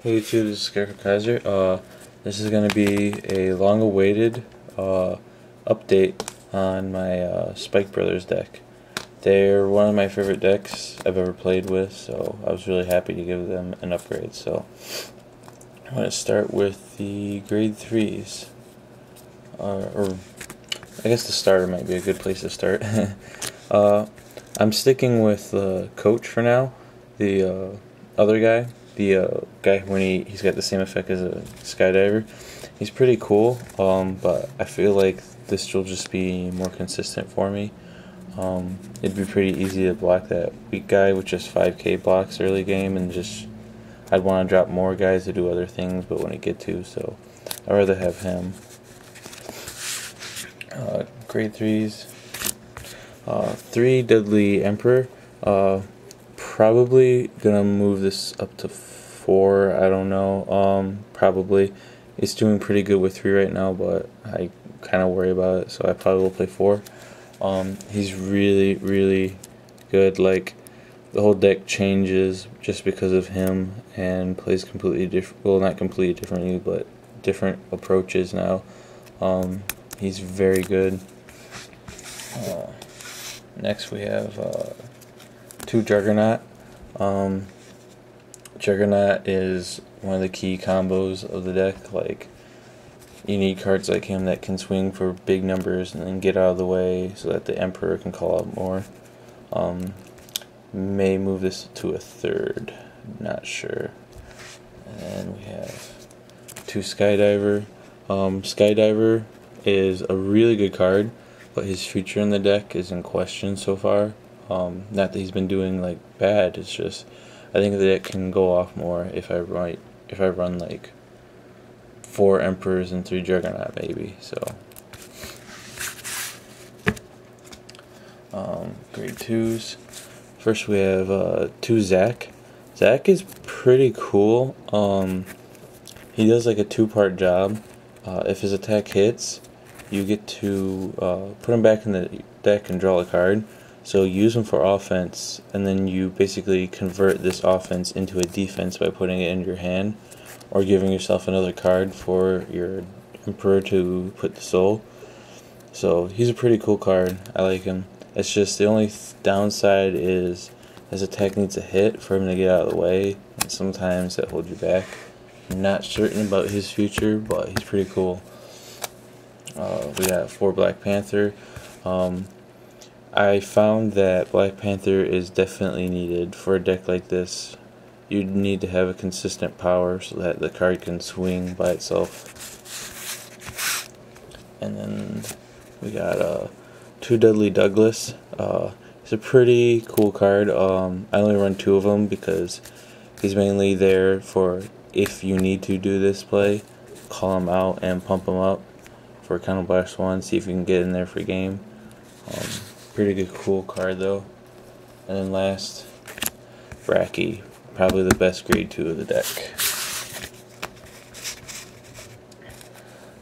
Hey YouTube, this is Scarecrow Kaiser. This is going to be a long-awaited update on my Spike Brothers deck. They're one of my favorite decks I've ever played with, so I was really happy to give them an upgrade. So I'm going to start with the grade 3s, or I guess the starter might be a good place to start. I'm sticking with Coach for now, the other guy. The guy when he's got the same effect as a skydiver. He's pretty cool, but I feel like this will just be more consistent for me. It'd be pretty easy to block that weak guy with just 5k blocks early game, and just I'd want to drop more guys to do other things but wouldn't get to, so I'd rather have him. Grade 3s. 3 Dudley Emperor. Probably gonna move this up to 4. I don't know. Probably. It's doing pretty good with 3 right now, but I kind of worry about it, so I probably will play 4. He's really good. Like, the whole deck changes just because of him, and plays completely different. Well, not completely differently, but different approaches now. He's very good. Next we have 2 Juggernaut. Juggernaut is one of the key combos of the deck. Like, you need cards like him that can swing for big numbers and then get out of the way so that the Emperor can call out more. May move this to a 3rd, not sure. And then we have 2 Skydiver. Skydiver is a really good card, but his future in the deck is in question so far. Not that he's been doing like bad, it's just I think the deck can go off more if I run like 4 Emperors and 3 Juggernaut maybe. So grade 2s. First we have 2 Zack. Zack is pretty cool. He does like a 2-part job. If his attack hits, you get to put him back in the deck and draw a card. So use him for offense, and then you basically convert this offense into a defense by putting it in your hand, or giving yourself another card for your Emperor to put the soul. So he's a pretty cool card. I like him. It's just the only downside is his attack needs a hit for him to get out of the way, and sometimes that holds you back. I'm not certain about his future, but he's pretty cool. We got 4 Black Panther. I found that Black Panther is definitely needed for a deck like this. You need to have a consistent power so that the card can swing by itself. And then we got 2 Dudley Douglas. He's a pretty cool card. I only run 2 of them because he's mainly there for if you need to do this play, call him out and pump him up for Counter Blast 1, see if you can get in there for game. Pretty good, cool card though. And then last, Bracky, probably the best grade 2 of the deck.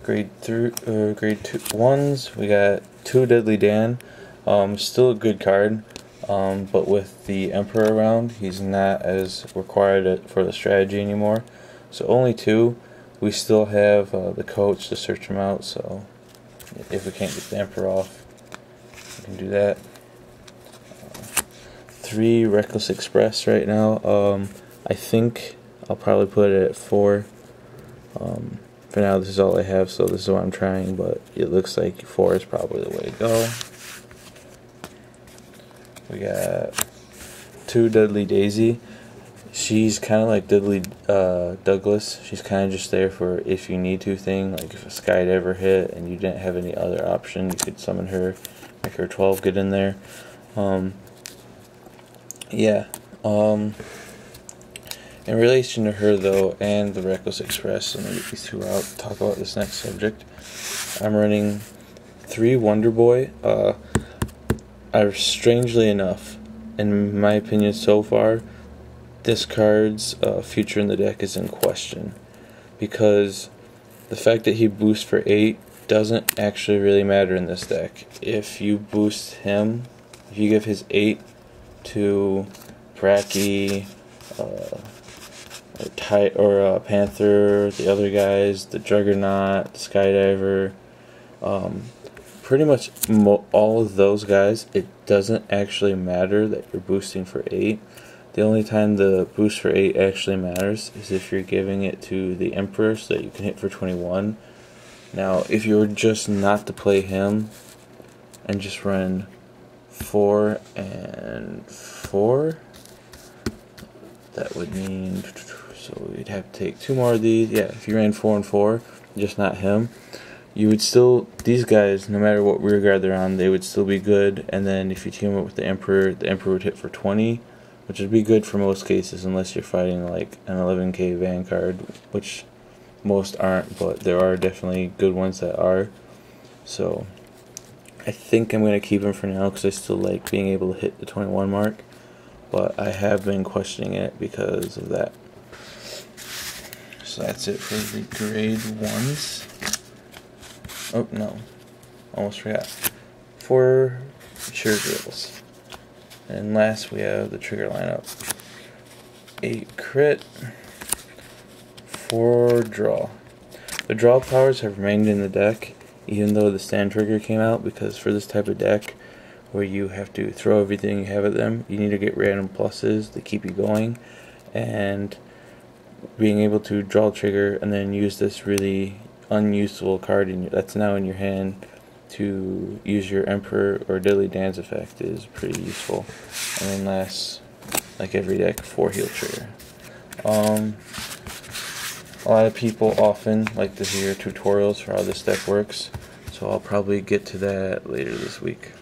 Grade 1s, we got 2 Deadly Dan. Still a good card, but with the Emperor around, he's not as required for the strategy anymore. So only 2. We still have the coach to search him out, so if we can't get the Emperor off, we can do that. 3 Reckless Express right now. I think I'll probably put it at 4. For now, this is all I have, so this is what I'm trying, but it looks like 4 is probably the way to go. We got 2 Dudley Daisy. She's kind of like Dudley Douglas. She's kind of just there for if you need to thing. Like if a Skydiver hit and you didn't have any other option, you could summon her, make her 12, get in there. Yeah. In relation to her though, and the Reckless Express, let me get these 2 out. Talk about this next subject. I'm running 3 Wonder Boy. Strangely enough, in my opinion so far, this card's future in the deck is in question, because the fact that he boosts for 8 doesn't actually really matter in this deck. If you boost him, if you give his 8 to Bracky, Panther, the other guys, the Juggernaut, the Skydiver, pretty much all of those guys, it doesn't actually matter that you're boosting for 8. The only time the boost for 8 actually matters is if you're giving it to the Emperor so that you can hit for 21. Now, if you were just not to play him and just run 4 and 4, that would mean, so we'd have to take 2 more of these. Yeah, if you ran 4 and 4, just not him, you would still, these guys, no matter what rear guard they're on, they would still be good. And then if you team up with the Emperor would hit for 20, which would be good for most cases unless you're fighting like an 11k Vanguard, which most aren't, but there are definitely good ones that are. So I think I'm going to keep him for now because I still like being able to hit the 21 mark, but I have been questioning it because of that. So that's it for the grade 1s. Oh no, almost forgot. 4 mature drills. And last we have the trigger lineup. 8 crit, 4 draw. The draw powers have remained in the deck even though the stand trigger came out, because for this type of deck where you have to throw everything you have at them, you need to get random pluses to keep you going, and being able to draw trigger and then use this really unusable card that's now in your hand to use your Emperor or Dudley Dance effect is pretty useful. And then last, like every deck, 4 heal trigger. A lot of people often like to hear tutorials for how this deck works, so I'll probably get to that later this week.